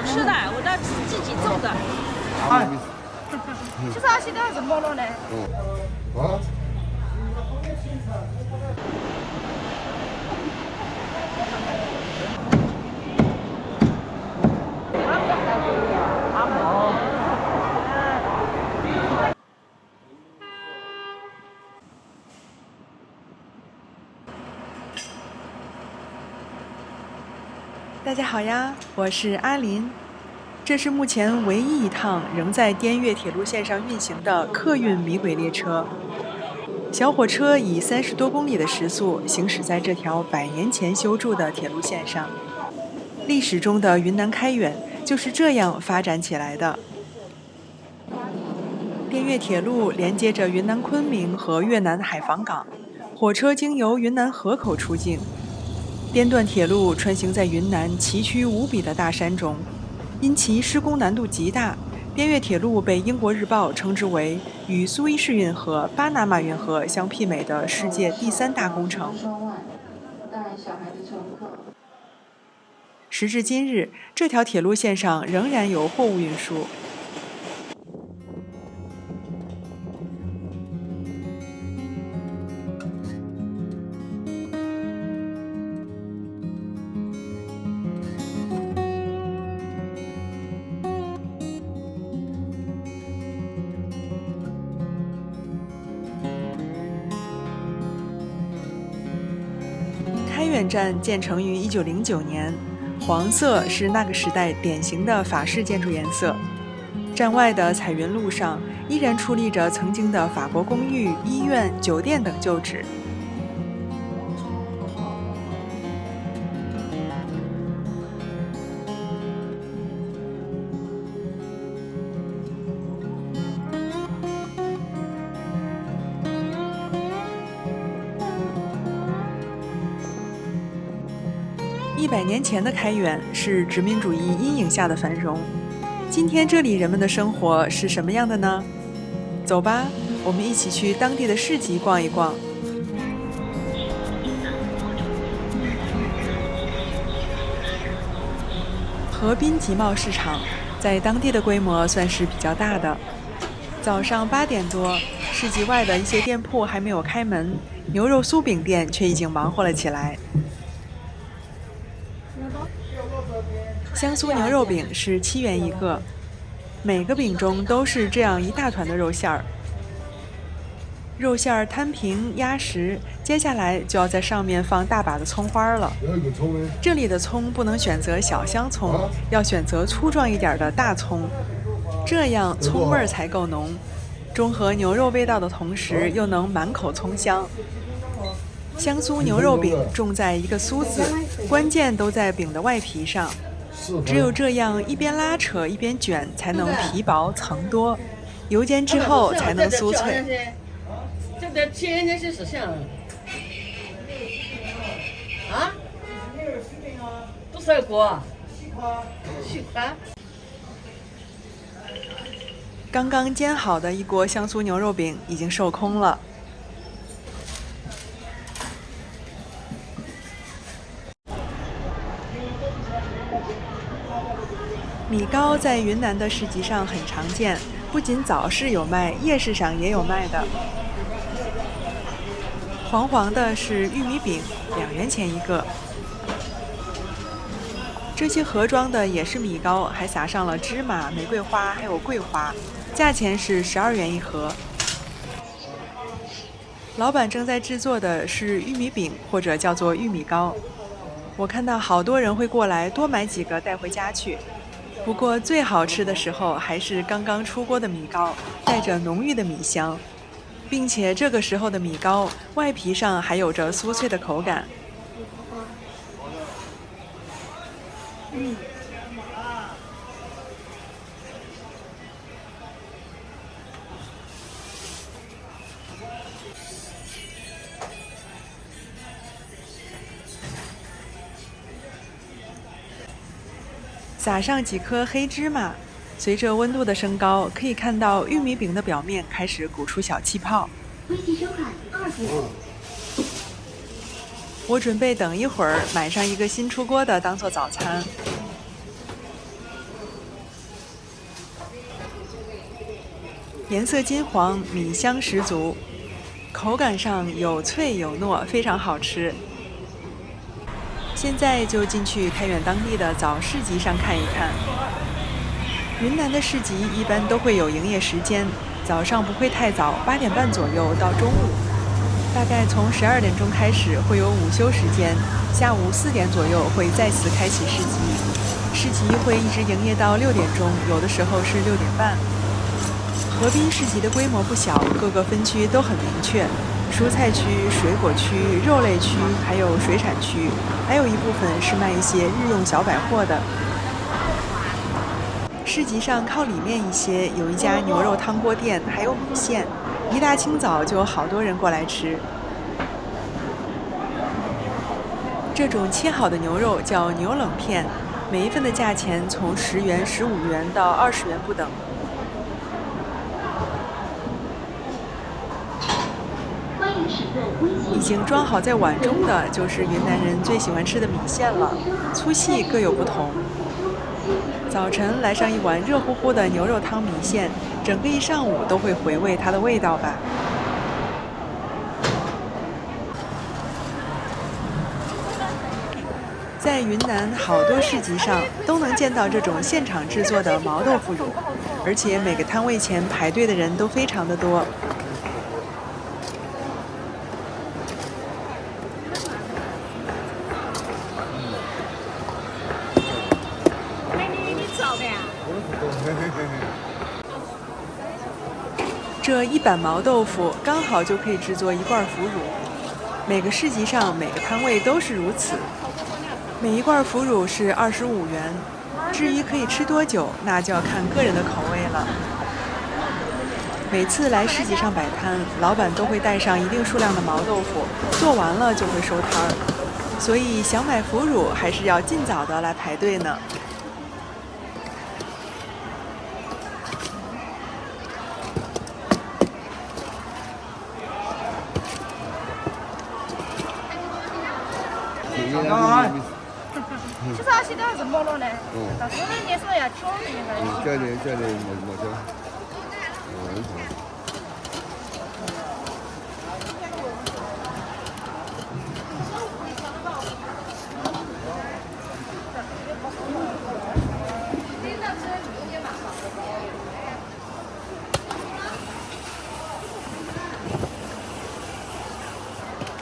吃的，我这自己种的。哎，就是它现在是没了呢。啊？大家好呀，我是阿林。这是目前唯一一趟仍在滇越铁路线上运行的客运米轨列车。小火车以30多公里的时速行驶在这条100年前修筑的铁路线上。历史中的云南开远就是这样发展起来的。滇越铁路连接着云南昆明和越南海防港，火车经由云南河口出境。滇段铁路穿行在云南崎岖无比的大山中，因其施工难度极大，滇越铁路被英国日报称之为与苏伊士运河、巴拿马运河相媲美的世界第3大工程。时至今日，这条铁路线上仍然有货物运输。开远站建成于1909年，黄色是那个时代典型的法式建筑颜色。站外的彩云路上依然矗立着曾经的法国公寓、医院、酒店等旧址。100年前的开远是殖民主义阴影下的繁荣，今天这里人们的生活是什么样的呢？走吧，我们一起去当地的市集逛一逛。河滨集贸市场在当地的规模算是比较大的。早上8点多，市集外的一些店铺还没有开门，牛肉酥饼店却已经忙活了起来。香酥牛肉饼是7元一个，每个饼中都是这样一大团的肉馅儿。肉馅儿摊平压实，接下来就要在上面放大把的葱花了。这里的葱不能选择小香葱，要选择粗壮一点的大葱，这样葱味儿才够浓，中和牛肉味道的同时又能满口葱香。香酥牛肉饼重在一个酥字，关键都在饼的外皮上。只有这样一边拉扯一边卷，才能皮薄层多，油煎之后才能酥脆。这个天天是实现了啊？多少锅？7块。刚刚煎好的一锅香酥牛肉饼已经售空了。米糕在云南的市集上很常见，不仅早市有卖，夜市上也有卖的。黄黄的是玉米饼，2元钱一个。这些盒装的也是米糕，还撒上了芝麻、玫瑰花还有桂花，价钱是12元一盒。老板正在制作的是玉米饼，或者叫做玉米糕。我看到好多人会过来多买几个带回家去。不过最好吃的时候还是刚刚出锅的米糕，带着浓郁的米香，并且这个时候的米糕外皮上还有着酥脆的口感。撒上几颗黑芝麻，随着温度的升高，可以看到玉米饼的表面开始鼓出小气泡。微信收款2元。我准备等一会儿买上一个新出锅的当做早餐。颜色金黄，米香十足，口感上有脆有糯，非常好吃。现在就进去开远当地的早市集上看一看。云南的市集一般都会有营业时间，早上不会太早，8点半左右到中午，大概从12点钟开始会有午休时间，下午4点左右会再次开启市集。市集会一直营业到6点钟，有的时候是6点半。河滨市集的规模不小，各个分区都很明确。蔬菜区、水果区、肉类区，还有水产区，还有一部分是卖一些日用小百货的。市集上靠里面一些有一家牛肉汤锅店，还有米线，一大清早就有好多人过来吃。这种切好的牛肉叫牛冷片，每一份的价钱从10元、15元到20元不等。已经装好在碗中的就是云南人最喜欢吃的米线了，粗细各有不同。早晨来上一碗热乎乎的牛肉汤米线，整个一上午都会回味它的味道吧。在云南好多市集上都能见到这种现场制作的毛豆腐乳，而且每个摊位前排队的人都非常的多。这一板毛豆腐刚好就可以制作1罐腐乳，每个市集上每个摊位都是如此。每一罐腐乳是25元，至于可以吃多久，那就要看个人的口味了。每次来市集上摆摊，老板都会带上一定数量的毛豆腐，做完了就会收摊儿，所以想买腐乳还是要尽早的来排队呢。吃啥西都还是没了呢。但是年少呀，穷的应该。这里没得。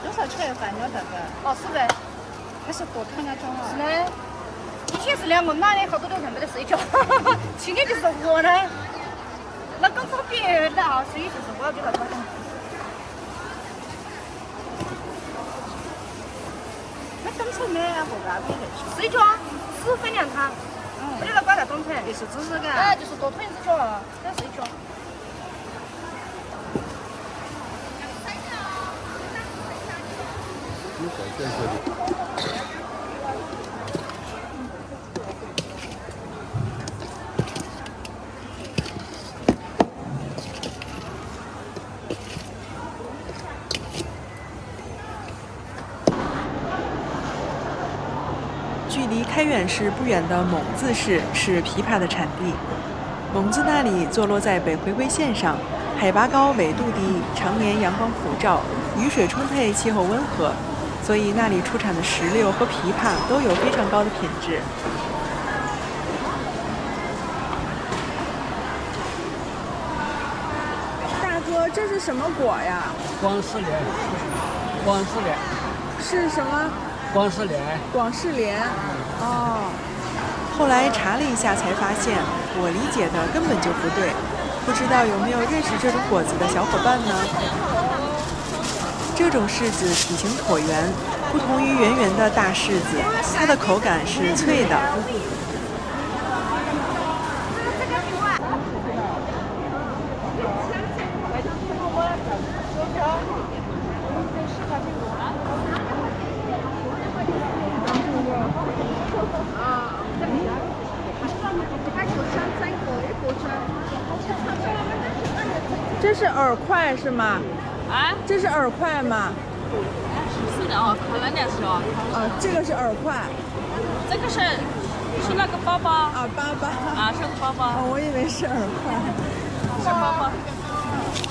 多少钱饭了大概？20元。还是多看那种啊。是的。以前是2个男的，好多都认不得睡觉。今天就是我呢。那刚好别人的啊，所以就是我要给他打。那刚才没不干别的。睡觉10分凉汤。我就来把它装成。就是芝士干。哎，就是多吞一只脚啊，再睡觉。距离开远市不远的蒙自市是枇杷的产地。蒙自那里坐落在北回归线上，海拔高，纬度低，常年阳光普照，雨水充沛，气候温和，所以那里出产的石榴和枇杷都有非常高的品质。大哥，这是什么果呀？广式莲，广式莲是什么？广式莲。广式莲。哦。后来查了一下才发现，我理解的根本就不对。不知道有没有认识这种果子的小伙伴呢？这种柿子体型椭圆，不同于圆圆的大柿子，它的口感是脆的。这是饵块是吗？啊？这是饵块吗？是的哦，可能的是哦。这个是饵块。这个是那个包包。粑粑。是个包包。我以为是饵块。是包包。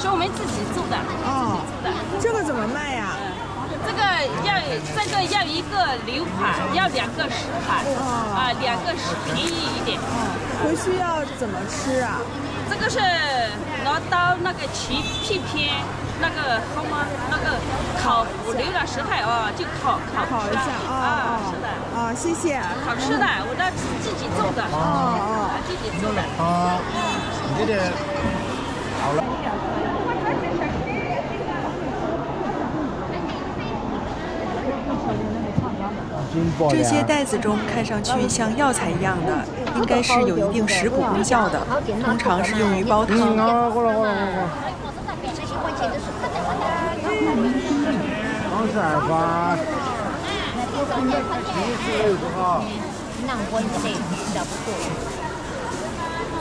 是我们自己做的，哦，自己做的。这个怎么卖呀？这个要一个6块，要2个10块，啊，2个10便宜一点。回去要怎么吃啊？这个是拿到那个皮片，那个好吗？那个烤6了10块哦，就烤一下啊，是的。啊，谢谢。好吃的，我这自己做的。自己做的。你这个好了。这些袋子中看上去像药材一样的，应该是有一定食补功效的，通常是用于煲汤。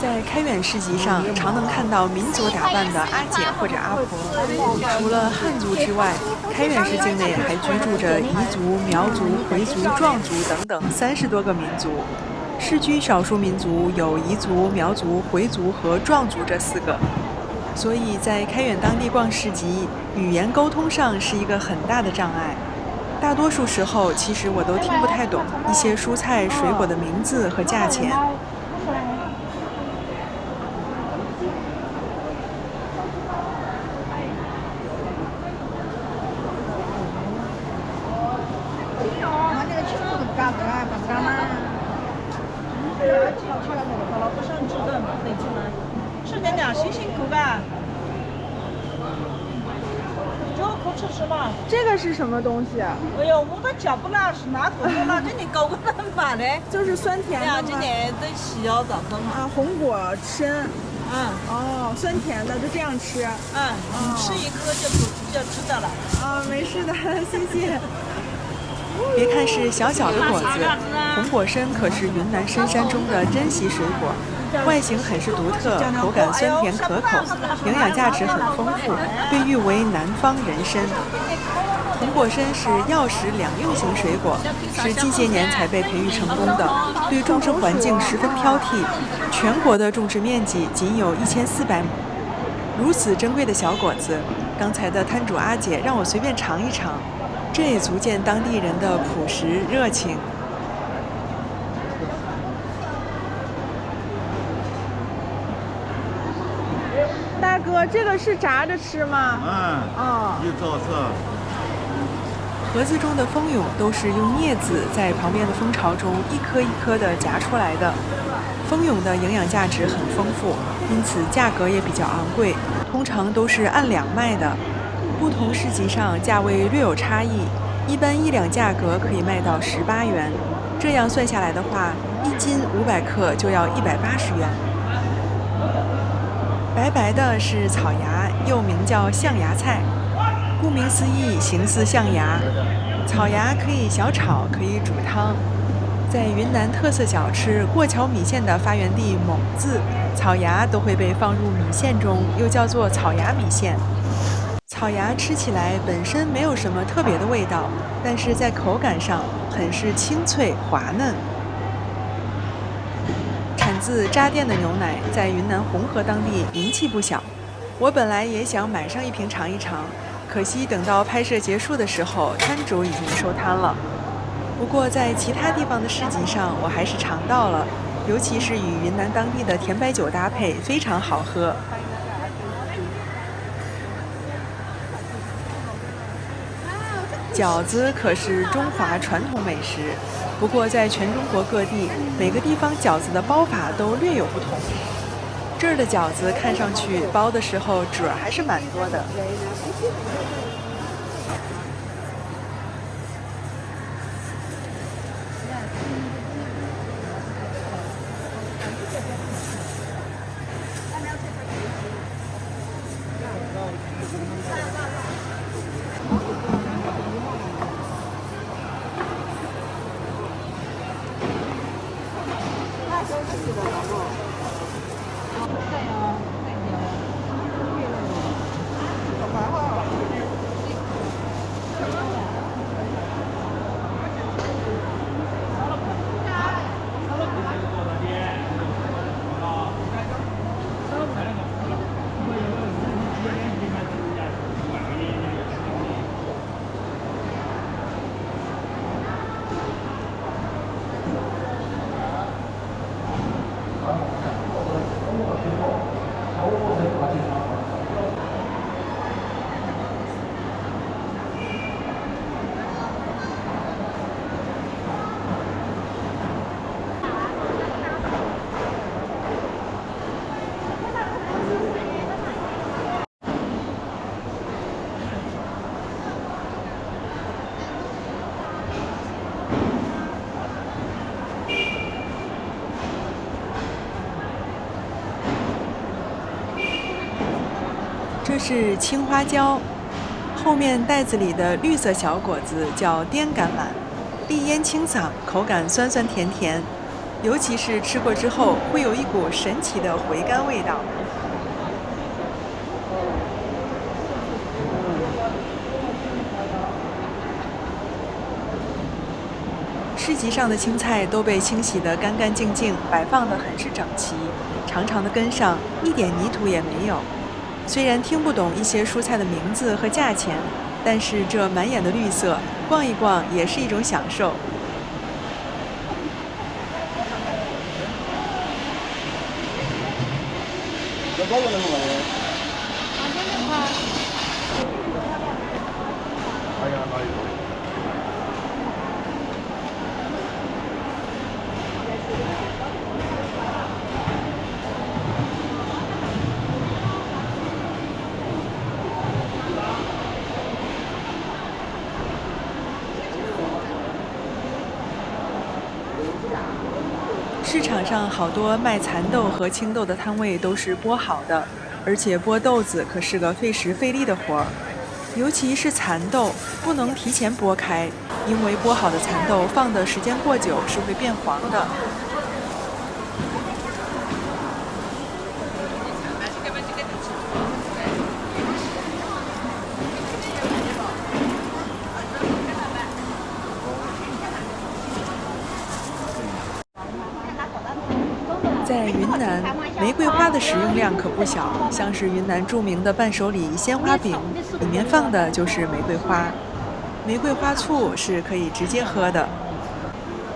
在开远市集上，常能看到民族打扮的阿姐或者阿婆。除了汉族之外，开远市境内还居住着彝族、苗族、回族、壮族等等30多个民族。市居少数民族有彝族、苗族、回族和壮族这4个。所以在开远当地逛市集，语言沟通上是一个很大的障碍。大多数时候，其实我都听不太懂一些蔬菜、水果的名字和价钱。吃点点，辛辛苦吧。就可吃嘛。这个是什么东西啊？哎呦，我都叫不了，是哪个了？这里搞个很烦的。就是酸甜的吗？今年都洗腰子啊，红果参。哦，酸甜的就这样吃。你吃一颗就知道了。啊，没事的，谢谢。别看是小小的果子，红果参可是云南深山中的珍稀水果，外形很是独特，口感酸甜可口，营养价值很丰富，被誉为南方人参。红果参是药食两用型水果，是近些年才被培育成功的，对种植环境十分挑剔，全国的种植面积仅有1400亩。如此珍贵的小果子，刚才的摊主阿姐让我随便尝一尝，这也足见当地人的朴实热情。大哥，这个是炸着吃吗？一照吃。盒子中的蜂蛹都是用镊子在旁边的蜂巢中一颗一颗地夹出来的。蜂蛹的营养价值很丰富，因此价格也比较昂贵，通常都是按两卖的。不同市集上价位略有差异，一般1两价格可以卖到18元，这样算下来的话，1斤500克就要180元。白白的是草芽，又名叫象芽菜。顾名思义，形似象牙。草芽可以小炒，可以煮汤。在云南特色小吃过桥米线的发源地蒙自，草芽都会被放入米线中，又叫做草芽米线。草芽吃起来本身没有什么特别的味道，但是在口感上很是清脆滑嫩。产自扎甸的牛奶在云南红河当地名气不小，我本来也想买上一瓶尝一尝，可惜等到拍摄结束的时候，摊主已经收摊了。不过在其他地方的市集上，我还是尝到了，尤其是与云南当地的甜白酒搭配，非常好喝。饺子可是中华传统美食，不过在全中国各地，每个地方饺子的包法都略有不同。这儿的饺子看上去包的时候褶还是蛮多的。这是青花椒，后面袋子里的绿色小果子叫滇橄榄，利咽清嗓，口感酸酸甜甜，尤其是吃过之后会有一股神奇的回甘味道。市集上的青菜都被清洗得干干净净，摆放得很是整齐，长长的根上一点泥土也没有。虽然听不懂一些蔬菜的名字和价钱，但是这满眼的绿色，逛一逛也是一种享受。市场上好多卖蚕豆和青豆的摊位都是剥好的，而且剥豆子可是个费时费力的活儿，尤其是蚕豆不能提前剥开，因为剥好的蚕豆放的时间过久是会变黄的。在云南，玫瑰花的使用量可不小，像是云南著名的伴手礼鲜花饼，里面放的就是玫瑰花。玫瑰花醋是可以直接喝的，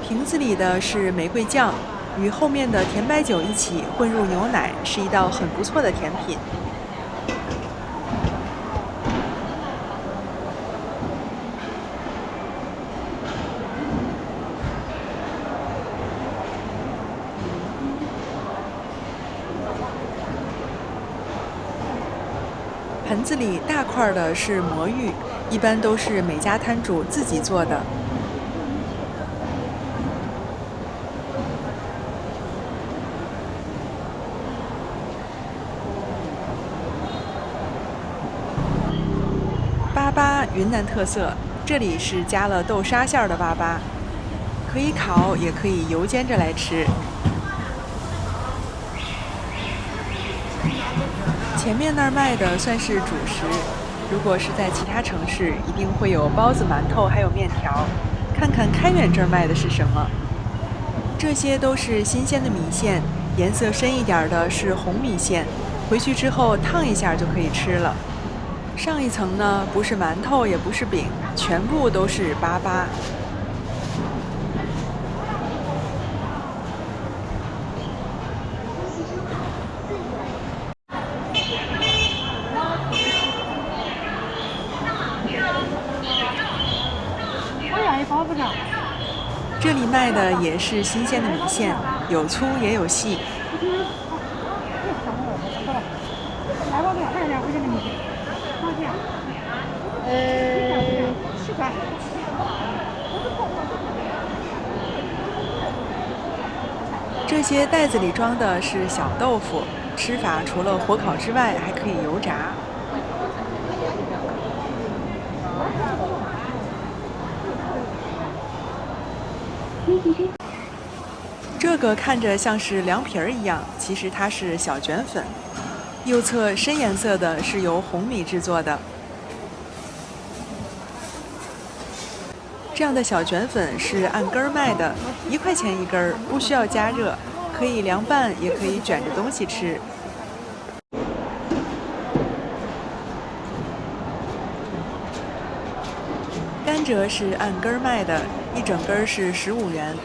瓶子里的是玫瑰酱，与后面的甜白酒一起混入牛奶，是一道很不错的甜品。盆子里大块的是魔芋，一般都是每家摊主自己做的。粑粑，云南特色，这里是加了豆沙馅儿的粑粑，可以烤，也可以油煎着来吃。前面那儿卖的算是主食，如果是在其他城市，一定会有包子、馒头，还有面条。看看开远这儿卖的是什么？这些都是新鲜的米线，颜色深一点的是红米线，回去之后烫一下就可以吃了。上一层呢，不是馒头，也不是饼，全部都是粑粑。这里卖的也是新鲜的米线，有粗也有细。7块。这些袋子里装的是小豆腐，吃法除了火烤之外，还可以油炸。这个看着像是凉皮儿一样，其实它是小卷粉。右侧深颜色的是由红米制作的。这样的小卷粉是按根儿卖的，1块钱一根儿，不需要加热，可以凉拌，也可以卷着东西吃。甘蔗是按根儿卖的，1整根儿是15元。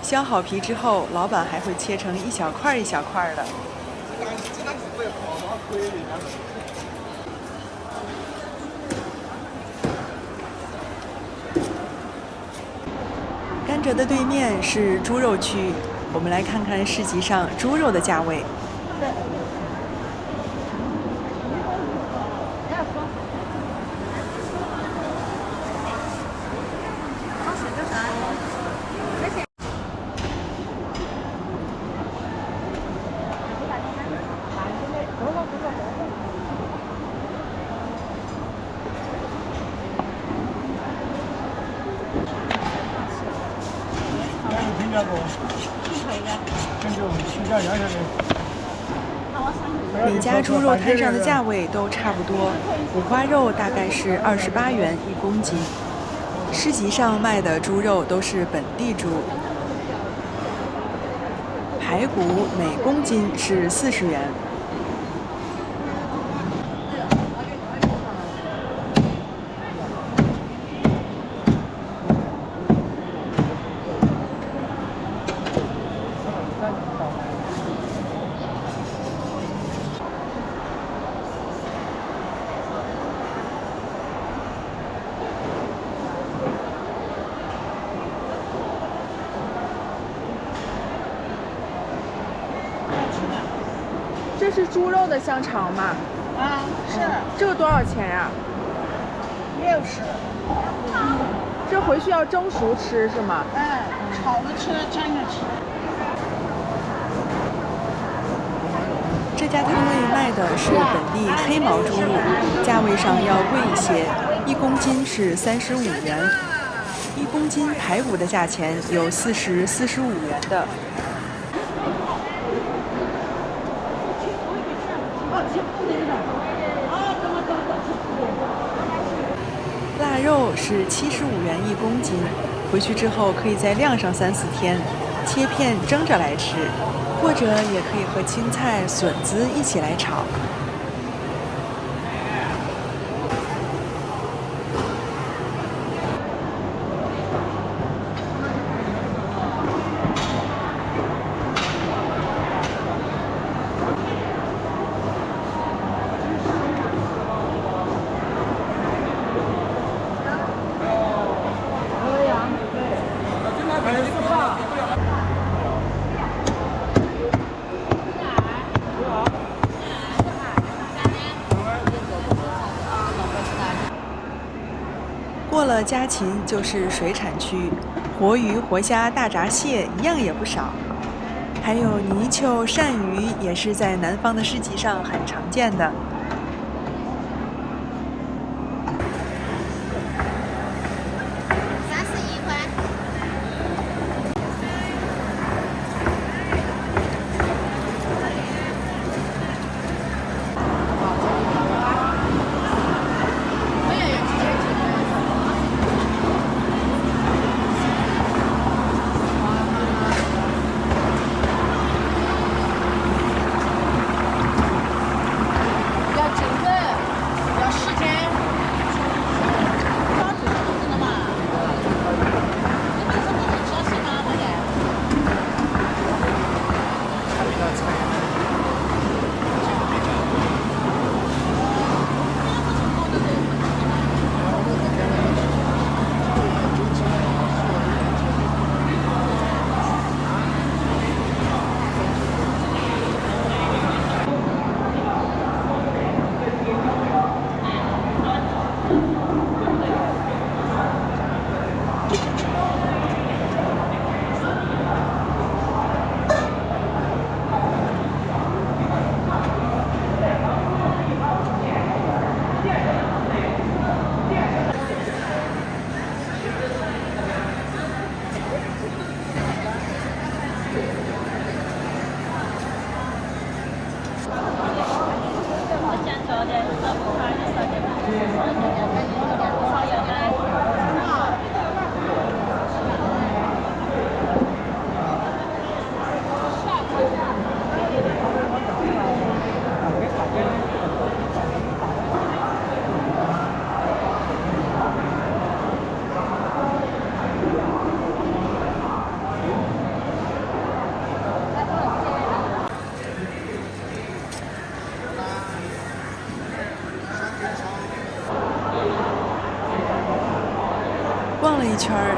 削好皮之后，老板还会切成一小块一小块的。甘蔗的对面是猪肉区，我们来看看市集上猪肉的价位。每家猪肉摊上的价位都差不多，五花肉大概是28元1公斤。市集上卖的猪肉都是本地猪，排骨每公斤是40元。这是猪肉的香肠吗？啊，是。这个多少钱呀？60。这回去要蒸熟吃是吗？炒着吃，蘸着吃。这家摊位卖的是本地黑毛猪肉，价位上要贵一些，1公斤是35元，1公斤排骨的价钱有40、45元的。腊肉是75元1公斤，回去之后可以再晾上3、4天，切片蒸着来吃，或者也可以和青菜、笋子一起来炒。过了家禽就是水产区，活鱼、活虾、大闸蟹一样也不少，还有泥鳅、鳝鱼也是在南方的市集上很常见的。31块。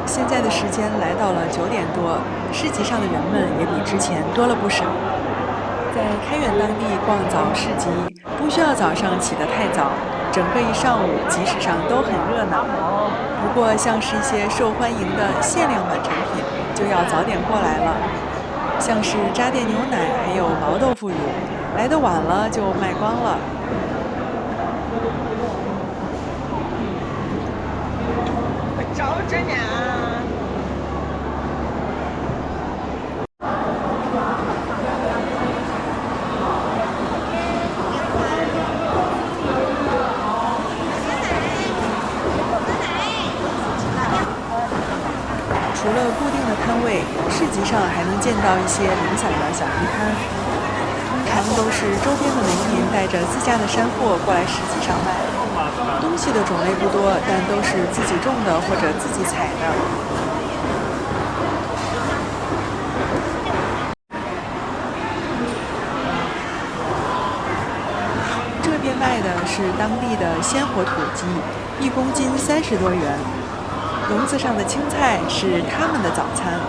现在的时间来到了9点多，市集上的人们也比之前多了不少。在开远当地逛早市集，不需要早上起得太早，整个一上午集市上都很热闹。不过，像是一些受欢迎的限量版产品，就要早点过来了。像是扎甸牛奶还有毛豆腐乳，来得晚了就卖光了。找着呢。除了固定的摊位，市集上还能见到一些零散的小地摊，通常都是周边的农民带着自家的山货过来市集上卖。东西的种类不多，但都是自己种的或者自己采的。这边卖的是当地的鲜活土鸡，1公斤30多元。笼子上的青菜是他们的早餐。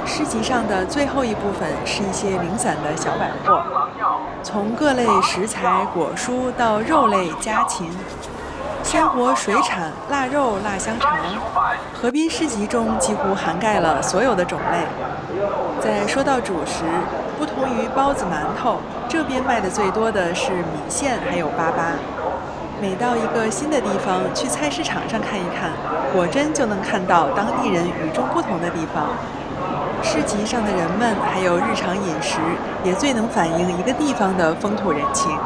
市集上的最后一部分是一些零散的小百货，从各类食材、果蔬到肉类、家禽、鲜活水产、腊肉、腊香肠，河滨市集中几乎涵盖了所有的种类。再说到主食，不同于包子、馒头，这边卖的最多的是米线还有粑粑。每到一个新的地方，去菜市场上看一看，果真就能看到当地人与众不同的地方。市集上的人们还有日常饮食，也最能反映一个地方的风土人情。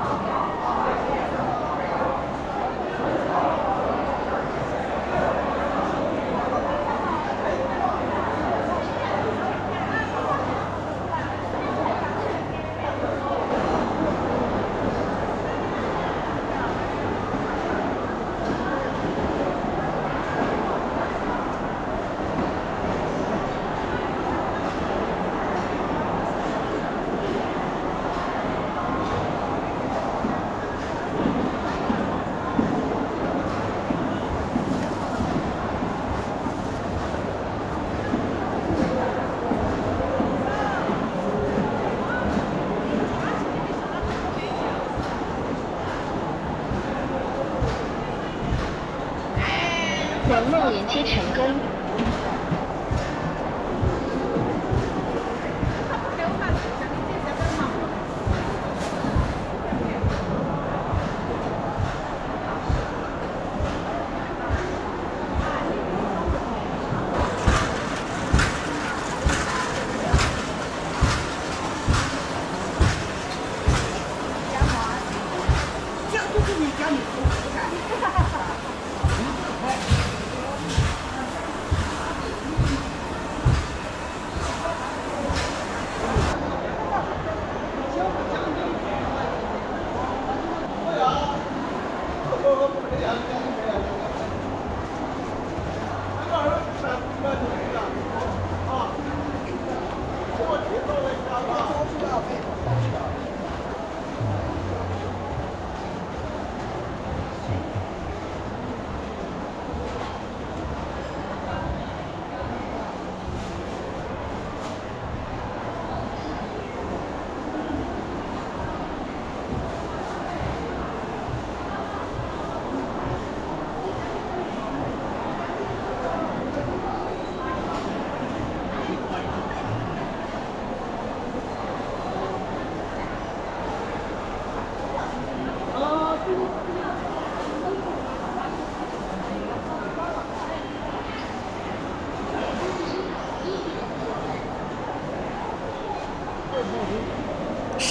南茂沿街陈根。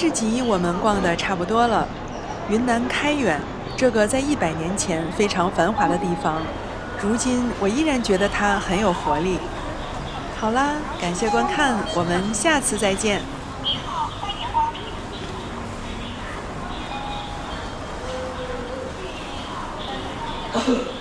市集我们逛的差不多了。云南开远这个在100年前非常繁华的地方，如今我依然觉得它很有活力。好啦，感谢观看，我们下次再见。哦